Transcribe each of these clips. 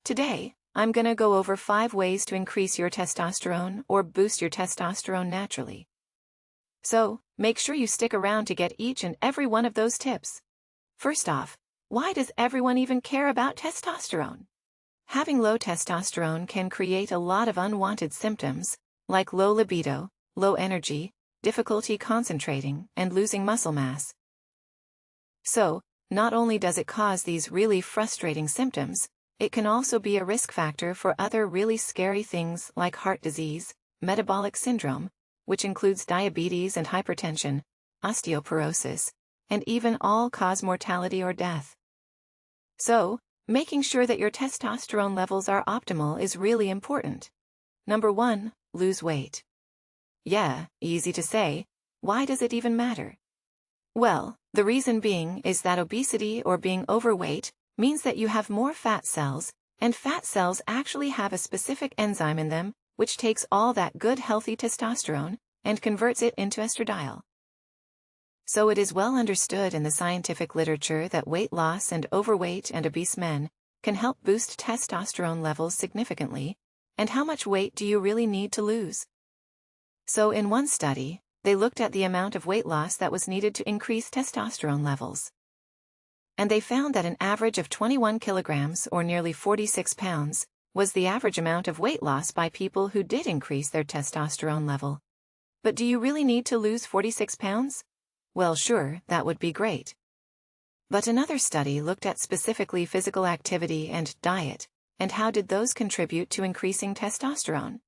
Today, I'm gonna go over 5 ways to increase your testosterone or boost your testosterone naturally. So, make sure you stick around to get each and every one of those tips. First off, why does everyone even care about testosterone? Having low testosterone can create a lot of unwanted symptoms, like low libido, low energy, difficulty concentrating, and losing muscle mass. So, not only does it cause these really frustrating symptoms, it can also be a risk factor for other really scary things like heart disease, metabolic syndrome, which includes diabetes and hypertension, osteoporosis, and even all-cause mortality or death. So, making sure that your testosterone levels are optimal is really important. Number 1, lose weight. Yeah, easy to say. Why does it even matter? Well, the reason being is that obesity or being overweight means that you have more fat cells, and fat cells actually have a specific enzyme in them which takes all that good healthy testosterone and converts it into estradiol. So it is well understood in the scientific literature that weight loss and overweight and obese men can help boost testosterone levels significantly. And how much weight do you really need to lose? So in one study, they looked at the amount of weight loss that was needed to increase testosterone levels. And they found that an average of 21 kilograms or nearly 46 pounds was the average amount of weight loss by people who did increase their testosterone level. But do you really need to lose 46 pounds? Well, sure, that would be great. But another study looked at specifically physical activity and diet, and how did those contribute to increasing testosterone?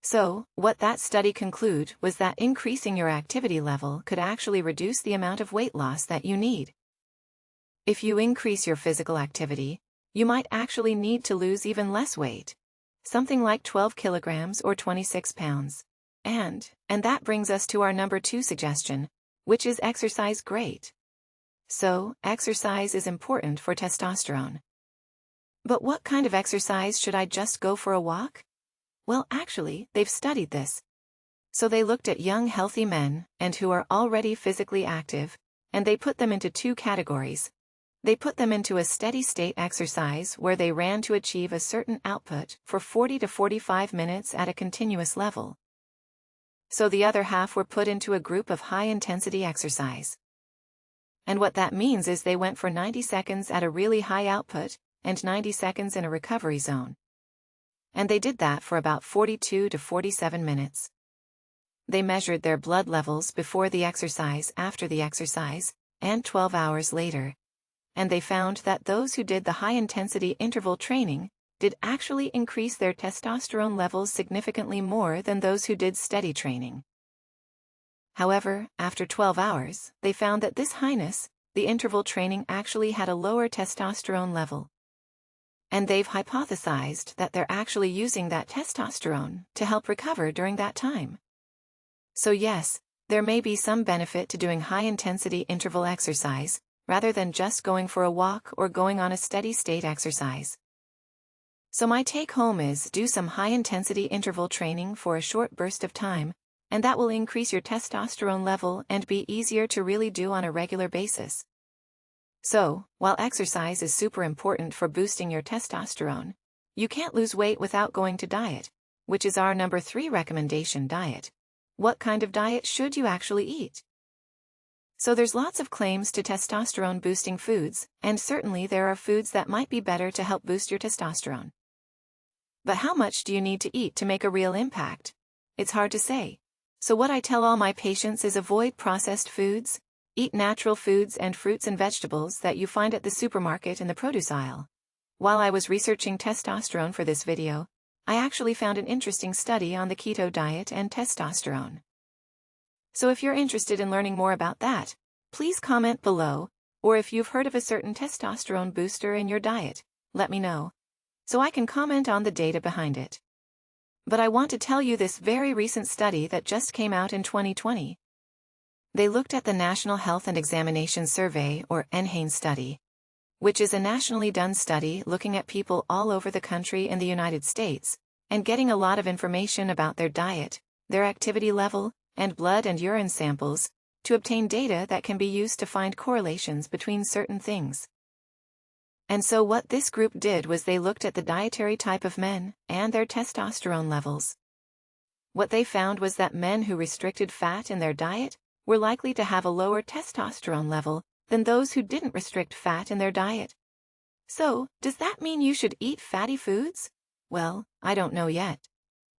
So, what that study concluded was that increasing your activity level could actually reduce the amount of weight loss that you need. If you increase your physical activity, you might actually need to lose even less weight, something like 12 kilograms or 26 pounds. And that brings us to our number 2 suggestion, which is exercise great. So, exercise is important for testosterone. But what kind of exercise should I just go for a walk? Well, actually, they've studied this. So they looked at young healthy men and who are already physically active, and they put them into 2 categories. They put them into a steady-state exercise where they ran to achieve a certain output for 40 to 45 minutes at a continuous level. So the other half were put into a group of high-intensity exercise. And what that means is they went for 90 seconds at a really high output and 90 seconds in a recovery zone. And they did that for about 42 to 47 minutes. They measured their blood levels before the exercise, after the exercise, and 12 hours later. And they found that those who did the high-intensity interval training did actually increase their testosterone levels significantly more than those who did steady training. However, after 12 hours, they found that this highness, the interval training, actually had a lower testosterone level. And they've hypothesized that they're actually using that testosterone to help recover during that time. So yes, there may be some benefit to doing high-intensity interval exercise, rather than just going for a walk or going on a steady-state exercise. So my take-home is do some high-intensity interval training for a short burst of time, and that will increase your testosterone level and be easier to really do on a regular basis. So, while exercise is super important for boosting your testosterone, you can't lose weight without going to diet, which is our number 3 recommendation: diet. What kind of diet should you actually eat? So there's lots of claims to testosterone boosting foods, and certainly there are foods that might be better to help boost your testosterone. But how much do you need to eat to make a real impact? It's hard to say. So what I tell all my patients is avoid processed foods, eat natural foods and fruits and vegetables that you find at the supermarket in the produce aisle. While I was researching testosterone for this video, I actually found an interesting study on the keto diet and testosterone. So if you're interested in learning more about that, please comment below, or if you've heard of a certain testosterone booster in your diet, let me know, so I can comment on the data behind it. But I want to tell you this very recent study that just came out in 2020. They looked at the National Health and Examination Survey, or NHANE study, which is a nationally done study looking at people all over the country in the United States, and getting a lot of information about their diet, their activity level, and blood and urine samples, to obtain data that can be used to find correlations between certain things. And so what this group did was they looked at the dietary type of men and their testosterone levels. What they found was that men who restricted fat in their diet were likely to have a lower testosterone level than those who didn't restrict fat in their diet. So, does that mean you should eat fatty foods? Well, I don't know yet.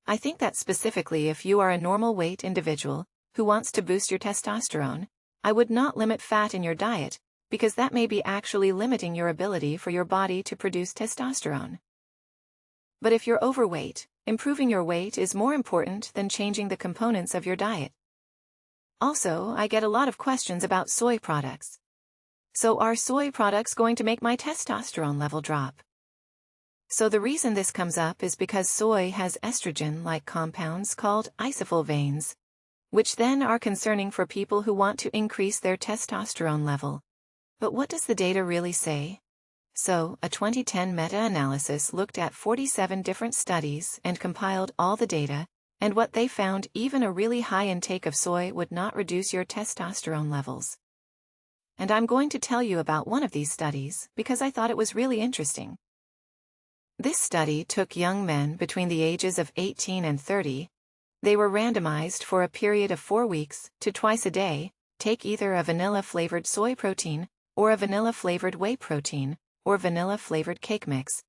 I think that specifically if you are a normal weight individual who wants to boost your testosterone, I would not limit fat in your diet, because that may be actually limiting your ability for your body to produce testosterone. But if you're overweight, improving your weight is more important than changing the components of your diet. Also, I get a lot of questions about soy products. So are soy products going to make my testosterone level drop? So the reason this comes up is because soy has estrogen-like compounds called isoflavones, which then are concerning for people who want to increase their testosterone level. But what does the data really say? So, a 2010 meta-analysis looked at 47 different studies and compiled all the data, and what they found, even a really high intake of soy would not reduce your testosterone levels. And I'm going to tell you about one of these studies because I thought it was really interesting. This study took young men between the ages of 18 and 30. They were randomized for a period of 4 weeks to twice a day take either a vanilla-flavored soy protein or a vanilla-flavored whey protein or vanilla-flavored cake mix.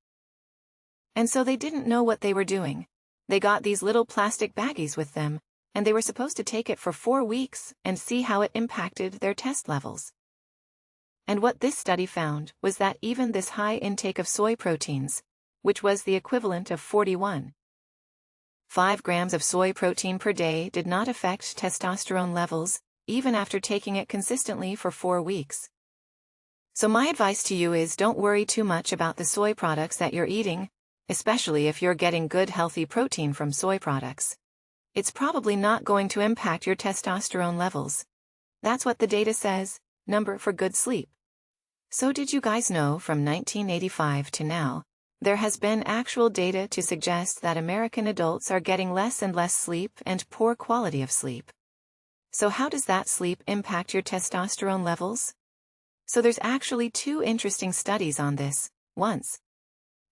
And so they didn't know what they were doing. They got these little plastic baggies with them, and they were supposed to take it for 4 weeks and see how it impacted their test levels. And what this study found was that even this high intake of soy proteins, which was the equivalent of 41.5 grams of soy protein per day, did not affect testosterone levels, even after taking it consistently for 4 weeks. So my advice to you is don't worry too much about the soy products that you're eating, especially if you're getting good healthy protein from soy products. It's probably not going to impact your testosterone levels. That's what the data says. Number for good sleep. So did you guys know from 1985 to now, there has been actual data to suggest that American adults are getting less and less sleep and poor quality of sleep. So how does that sleep impact your testosterone levels? So there's actually 2 interesting studies on this. Once,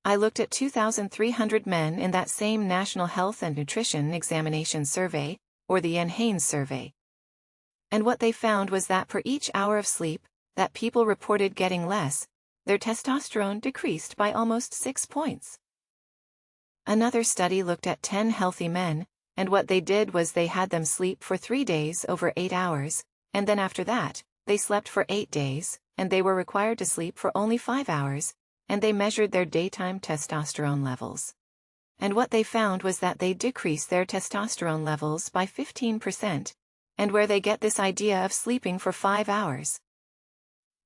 I looked at 2,300 men in that same National Health and Nutrition Examination Survey, or the NHANES survey. And what they found was that per each hour of sleep that people reported getting less, their testosterone decreased by almost 6 points. Another study looked at 10 healthy men, and what they did was they had them sleep for 3 days over 8 hours, and then after that, they slept for 8 days, and they were required to sleep for only 5 hours, and they measured their daytime testosterone levels. And what they found was that they decreased their testosterone levels by 15%, and where they get this idea of sleeping for 5 hours.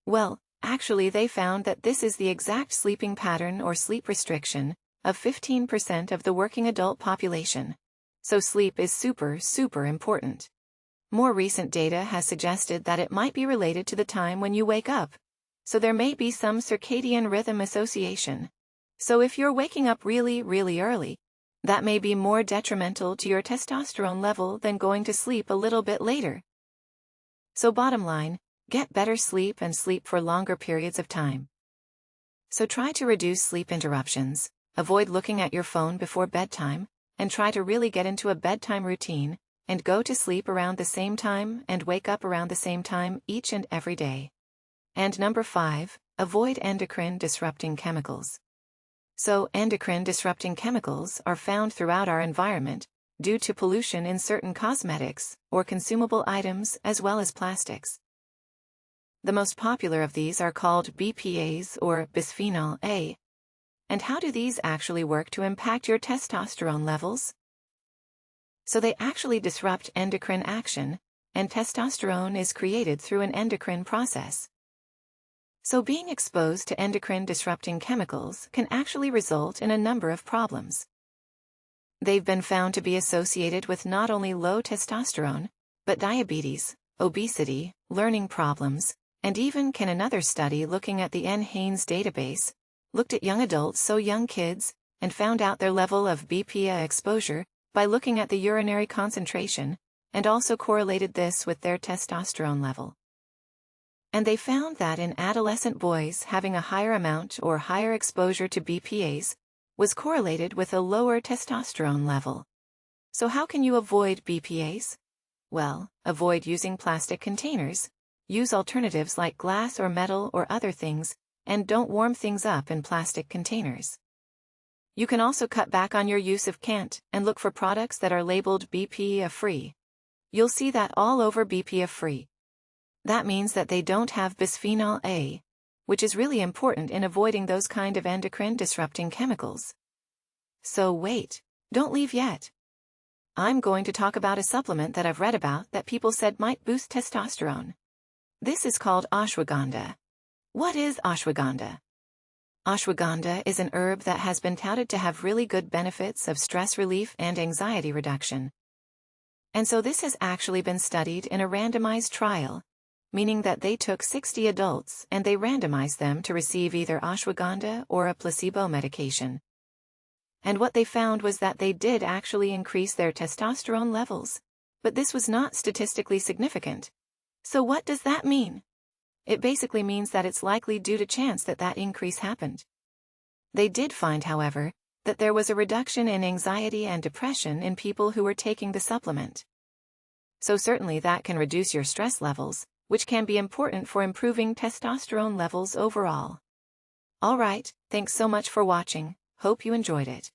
Well, actually they found that this is the exact sleeping pattern or sleep restriction of 15% of the working adult population. So sleep is super important. More recent data has suggested that it might be related to the time when you wake up. So there may be some circadian rhythm association. So if you're waking up really early, that may be more detrimental to your testosterone level than going to sleep a little bit later. So bottom line, get better sleep and sleep for longer periods of time. So try to reduce sleep interruptions, avoid looking at your phone before bedtime, and try to really get into a bedtime routine, and go to sleep around the same time and wake up around the same time each and every day. And number 5, avoid endocrine disrupting chemicals. So endocrine disrupting chemicals are found throughout our environment due to pollution in certain cosmetics or consumable items as well as plastics. The most popular of these are called BPAs or bisphenol A. And how do these actually work to impact your testosterone levels? So they actually disrupt endocrine action, and testosterone is created through an endocrine process. So being exposed to endocrine disrupting chemicals can actually result in a number of problems. They've been found to be associated with not only low testosterone, but diabetes, obesity, learning problems, and even can another study looking at the NHANES database, looked at young adults, so young kids, and found out their level of BPA exposure by looking at the urinary concentration, and also correlated this with their testosterone level. And they found that in adolescent boys having a higher amount or higher exposure to BPAs was correlated with a lower testosterone level. So how can you avoid BPAs? Well, avoid using plastic containers, use alternatives like glass or metal or other things, and don't warm things up in plastic containers. You can also cut back on your use of canned and look for products that are labeled BPA-free. You'll see that all over BPA-free. That means that they don't have bisphenol A, which is really important in avoiding those kind of endocrine-disrupting chemicals. So wait, don't leave yet. I'm going to talk about a supplement that I've read about that people said might boost testosterone. This is called ashwagandha. What is ashwagandha? Ashwagandha is an herb that has been touted to have really good benefits of stress relief and anxiety reduction. And so this has actually been studied in a randomized trial, meaning that they took 60 adults and they randomized them to receive either ashwagandha or a placebo medication. And what they found was that they did actually increase their testosterone levels, but this was not statistically significant. So what does that mean? It basically means that it's likely due to chance that that increase happened. They did find, however, that there was a reduction in anxiety and depression in people who were taking the supplement. So certainly that can reduce your stress levels, which can be important for improving testosterone levels overall. Alright, thanks so much for watching, hope you enjoyed it.